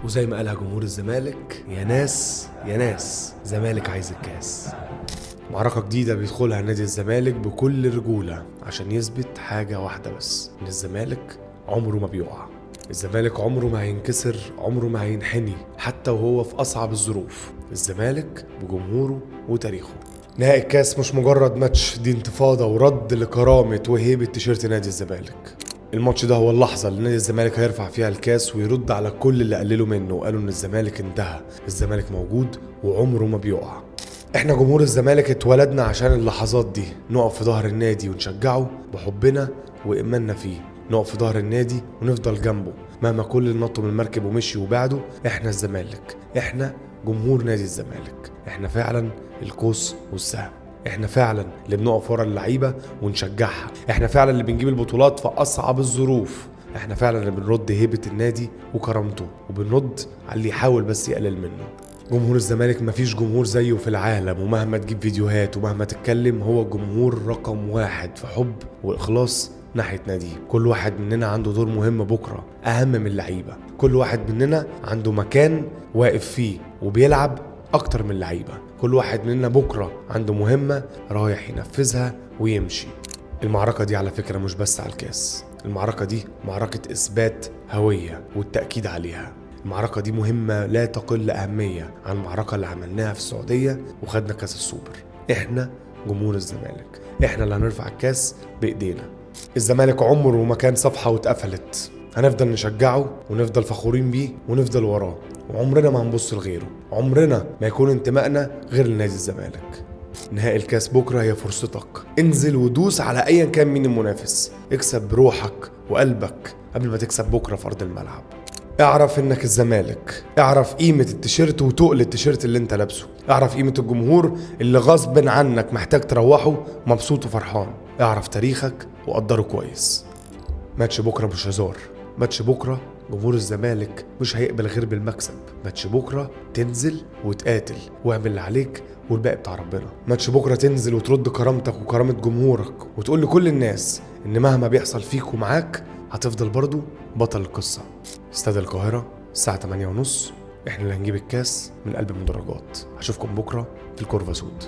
وزي ما قالها جمهور الزمالك، يا ناس يا ناس زمالك عايز الكاس. معركة جديدة بيدخلها نادي الزمالك بكل رجولة عشان يثبت حاجة واحدة بس، إن الزمالك عمره ما بيقع. الزمالك عمره ما هينكسر، عمره ما هينحني، حتى وهو في أصعب الظروف. الزمالك بجمهوره وتاريخه. نهائي الكاس مش مجرد ماتش، دي انتفاضة ورد لكرامة وهيبة تيشيرت نادي الزمالك. الماتش ده هو اللحظة اللي نادي الزمالك هيرفع فيها الكاس ويرد على كل اللي قللوا منه وقالوا ان الزمالك انتهى. الزمالك موجود وعمره ما بيقع. احنا جمهور الزمالك اتولدنا عشان اللحظات دي، نقف في ظهر النادي ونشجعه بحبنا وإيماننا فيه، نقف في ظهر النادي ونفضل جنبه مهما كل اللي نطوا من المركب ومشي وبعده. احنا الزمالك، احنا جمهور نادي الزمالك، احنا فعلا القوس والسهم، احنا فعلا اللي بنقف ورا اللعيبه ونشجعها، احنا فعلا اللي بنجيب البطولات في اصعب الظروف، احنا فعلا اللي بنرد هيبه النادي وكرامته وبنرد على اللي يحاول بس يقلل منه. جمهور الزمالك مفيش جمهور زيه في العالم، ومهما تجيب فيديوهات ومهما تتكلم هو الجمهور رقم واحد في حب واخلاص ناحية ناديه. كل واحد مننا عنده دور مهم بكرة أهم من اللعيبة، كل واحد مننا عنده مكان واقف فيه وبيلعب أكتر من اللعيبة، كل واحد مننا بكرة عنده مهمة رايح ينفذها ويمشي. المعركة دي على فكرة مش بس على الكاس، المعركة دي معركة إثبات هوية والتأكيد عليها. المعركة دي مهمة لا تقل أهمية عن المعركة اللي عملناها في السعودية وخدنا كاس السوبر. احنا جمهور الزمالك، احنا اللي هنرفع الكاس بإيدينا. الزمالك عمره ما كان صفحة واتقفلت، هنفضل نشجعه ونفضل فخورين بيه ونفضل وراه، وعمرنا ما هنبص لغيره، عمرنا ما يكون انتمائنا غير لنادي الزمالك. نهائي الكاس بكرة هي فرصتك، انزل ودوس على ايا كان مين المنافس، اكسب بروحك وقلبك قبل ما تكسب بكرة في أرض الملعب. اعرف انك الزمالك، اعرف قيمة التيشيرت وتقل التيشيرت اللي انت لابسه، اعرف قيمة الجمهور اللي غصب عنك محتاج تروحه مبسوط وفرحان، اعرف تاريخك وقدره كويس. ماتش بكرة مش هزار، ماتش بكرة جمهور الزمالك مش هيقبل غير بالمكسب. ماتش بكرة تنزل وتقاتل واعمل اللي عليك والباقي بتاع ربنا. ماتش بكرة تنزل وترد كرامتك وكرامة جمهورك وتقول لكل الناس ان مهما بيحصل فيك ومعاك هتفضل برضو بطل القصة. استاد القاهرة الساعة 8:30، احنا اللي هنجيب الكاس من قلب المدرجات. هشوفكم بكرة في الكورفا سود.